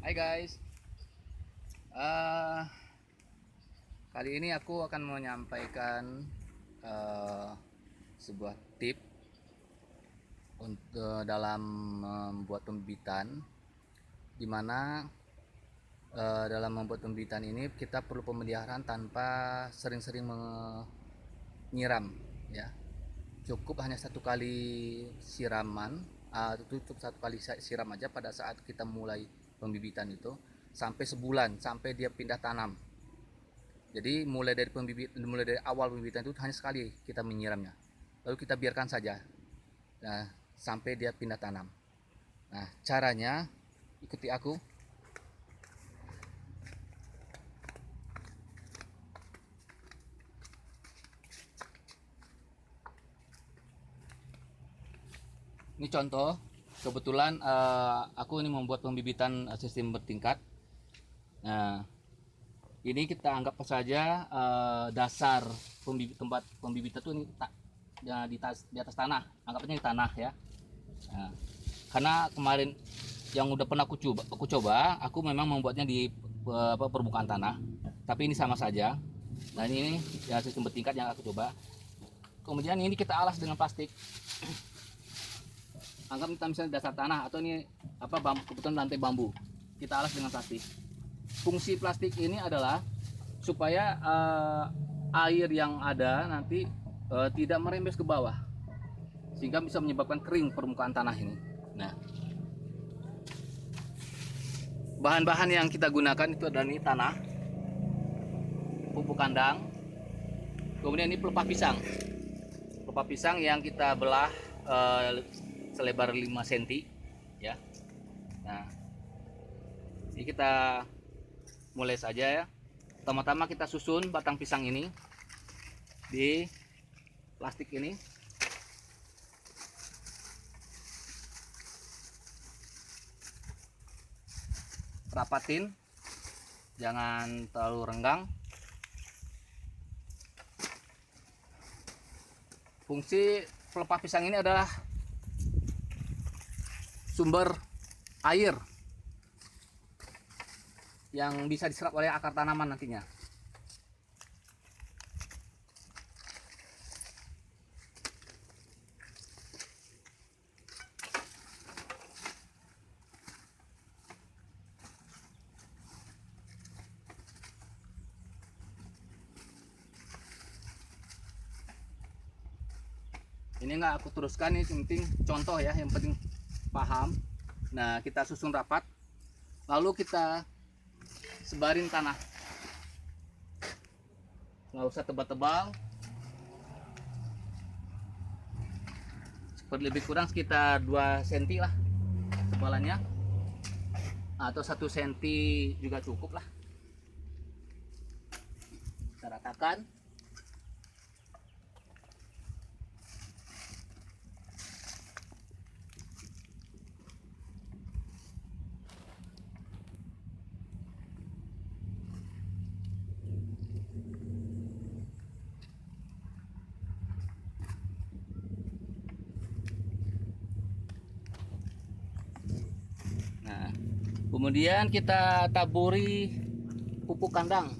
Hai guys, Eh, kali ini aku akan menyampaikan eh, sebuah tip untuk dalam membuat pembibitan, di mana dalam membuat pembibitan ini kita perlu pemeliharaan tanpa sering-sering menyiram, ya. Cukup hanya satu kali siraman, cukup satu kali siram aja pada saat kita mulai pembibitan itu sampai sebulan sampai dia pindah tanam. Jadi mulai dari awal pembibitan itu hanya sekali kita menyiramnya. Lalu kita biarkan saja. Nah, sampai dia pindah tanam. Nah, caranya ikuti aku. Ini contoh. Kebetulan aku ini membuat pembibitan sistem bertingkat. Nah, ini kita anggap saja dasar tempat pembibitan itu ini ya, di atas tanah. Anggapnya di tanah ya. Nah, karena kemarin yang udah pernah aku memang membuatnya di permukaan tanah, tapi ini sama saja. Nah, ini ya sistem bertingkat yang aku coba. Kemudian ini kita alas dengan plastik. Anggap kita misalnya dasar tanah atau ini kebetulan lantai bambu, kita alas dengan plastik. Fungsi plastik ini adalah supaya air yang ada nanti tidak merembes ke bawah, sehingga bisa menyebabkan kering permukaan tanah ini. Nah, bahan-bahan yang kita gunakan itu adalah ini tanah, pupuk kandang, kemudian ini pelepah pisang yang kita belah selebar 5 cm ya. Nah, ini kita mulai saja ya. Pertama-tama kita susun batang pisang ini di plastik ini. Rapatin, jangan terlalu renggang. Fungsi pelepah pisang ini adalah sumber air yang bisa diserap oleh akar tanaman nantinya. Ini nggak aku teruskan, ini penting contoh ya, yang penting paham. Nah, kita susun rapat, lalu kita sebarin tanah, nggak usah tebal-tebal, lebih kurang sekitar 2 cm lah tebalannya, atau 1 cm juga cukup lah. Kita ratakan. Nah, kemudian kita taburi pupuk kandang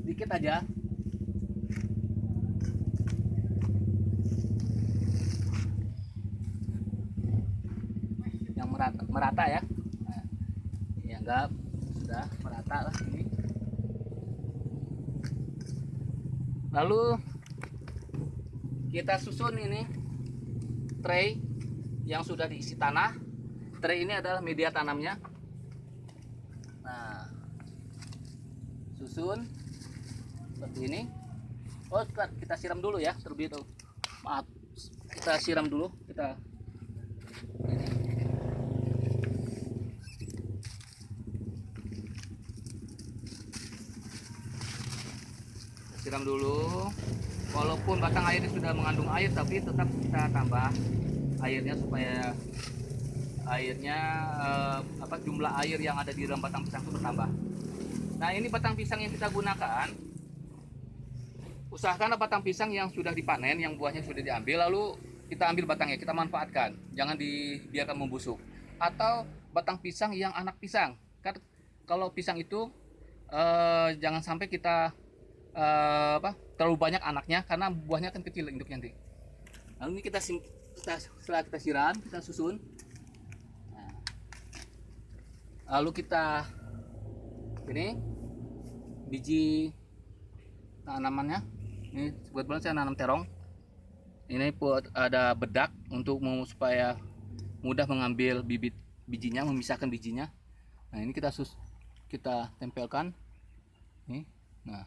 sedikit aja, yang merata ya. Nah, ya enggak, sudah merata lah ini. Lalu kita susun ini tray yang sudah diisi tanah. Tray ini adalah media tanamnya. Nah, susun seperti ini. Oh, kita siram dulu ya terlebih dahulu. Maaf, kita siram dulu. Kita siram dulu. Walaupun batang air ini sudah mengandung air, tapi tetap kita tambah airnya supaya airnya jumlah air yang ada di dalam batang pisang itu bertambah. Nah, ini batang pisang yang kita gunakan, usahakan batang pisang yang sudah dipanen, yang buahnya sudah diambil, lalu kita ambil batangnya, kita manfaatkan, jangan dibiarkan membusuk. atau batang pisang yang anak pisang. Kan kalau pisang itu jangan sampai kita terlalu banyak anaknya karena buahnya kan kecil induknya nanti. Lalu ini setelah kita siram, kita susun. Nah, lalu kita ini biji tanamannya. Ini kebetulan saya nanam terong. Ini buat ada bedak untuk supaya mudah mengambil bibit bijinya, memisahkan bijinya. Nah ini kita tempelkan. Nih, nah,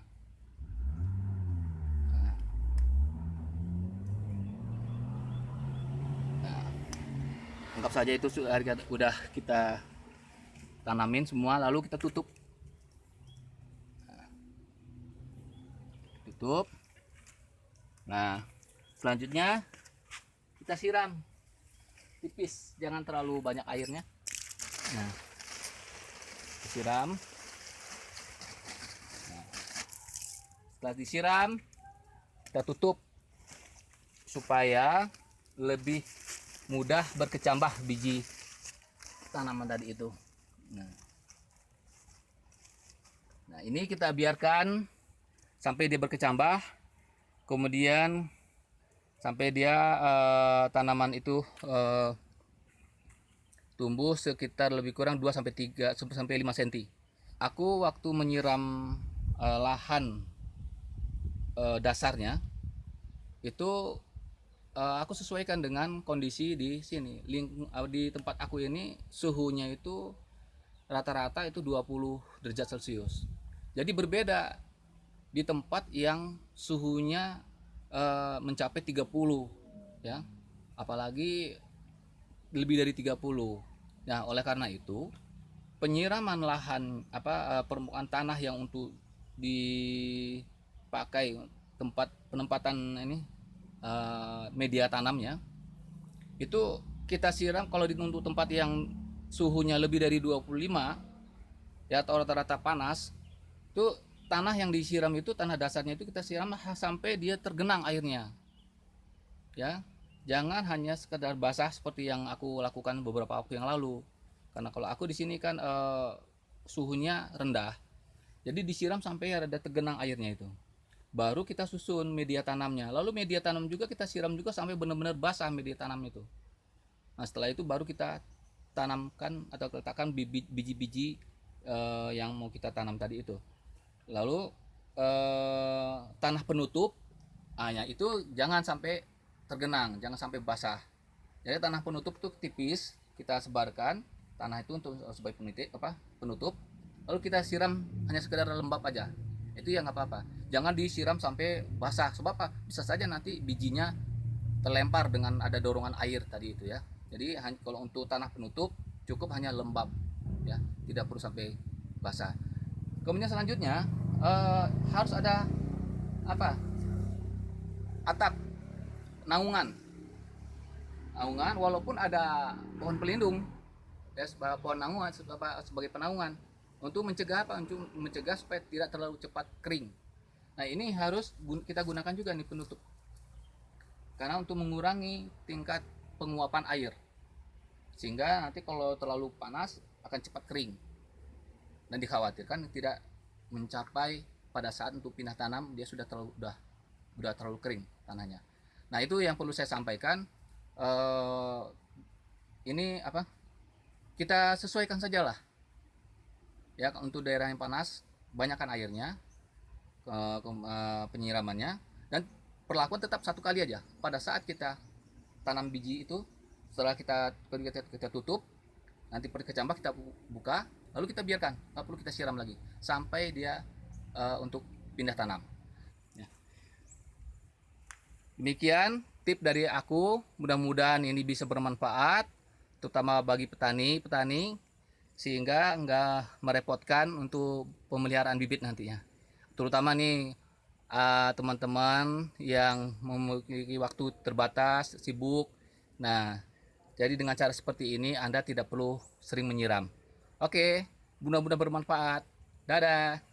anggap saja itu udah kita tanamin semua, lalu kita tutup. Tutup. Nah, selanjutnya kita siram tipis, jangan terlalu banyak airnya. Nah, disiram. Nah, setelah disiram, kita tutup supaya lebih mudah berkecambah biji tanaman tadi itu. Nah, ini kita biarkan sampai dia berkecambah, kemudian sampai dia tanaman itu tumbuh sekitar lebih kurang 2 sampai 3 sampai 5 cm. Aku waktu menyiram lahan dasarnya itu aku sesuaikan dengan kondisi di sini. Di tempat aku ini suhunya itu rata-rata itu 20 derajat Celcius. Jadi berbeda di tempat yang suhunya mencapai 30 ya. Apalagi lebih dari 30. Nah, oleh karena itu penyiraman lahan permukaan tanah yang untuk dipakai tempat penempatan ini media tanamnya itu kita siram kalau untuk tempat yang suhunya lebih dari 25 ya atau rata-rata panas, itu tanah yang disiram itu tanah dasarnya itu kita siram sampai dia tergenang airnya. Ya. Jangan hanya sekedar basah seperti yang aku lakukan beberapa waktu yang lalu. Karena kalau aku di sini kan suhunya rendah. Jadi disiram sampai ada tergenang airnya itu. Baru kita susun media tanamnya. Lalu media tanam juga kita siram juga sampai benar-benar basah media tanam itu. Nah, setelah itu baru kita tanamkan atau letakkan biji-biji yang mau kita tanam tadi itu. Lalu tanah penutup, ya itu jangan sampai tergenang, jangan sampai basah. Jadi tanah penutup tuh tipis kita sebarkan tanah itu untuk sebagai penutup. Lalu kita siram hanya sekedar lembab aja. Itu ya nggak apa-apa. Jangan disiram sampai basah. Sebab apa? Bisa saja nanti bijinya terlempar dengan ada dorongan air tadi itu ya. Jadi kalau untuk tanah penutup cukup hanya lembab ya, tidak perlu sampai basah. Kemudian selanjutnya harus ada apa? Atap naungan walaupun ada pohon pelindung ya, pohon naungan sebagai penaungan untuk mencegah untuk mencegah supaya tidak terlalu cepat kering. Nah ini harus kita gunakan juga nih penutup karena untuk mengurangi tingkat penguapan air sehingga nanti kalau terlalu panas akan cepat kering dan dikhawatirkan tidak mencapai pada saat untuk pindah tanam dia sudah terlalu kering tanahnya. Nah itu yang perlu saya sampaikan. Ini kita sesuaikan sajalah ya, untuk daerah yang panas banyakkan airnya, penyiramannya, dan perlakuan tetap satu kali aja pada saat kita tanam biji itu. Setelah kita tutup, nanti kecambah kita buka, lalu kita biarkan, nggak perlu kita siram lagi sampai dia untuk pindah tanam. Demikian tip dari aku, mudah-mudahan ini bisa bermanfaat terutama bagi petani sehingga nggak merepotkan untuk pemeliharaan bibit nantinya. Terutama nih teman-teman yang memiliki waktu terbatas, sibuk. Nah, jadi dengan cara seperti ini Anda tidak perlu sering menyiram. Oke, mudah-mudahan bermanfaat. Dadah.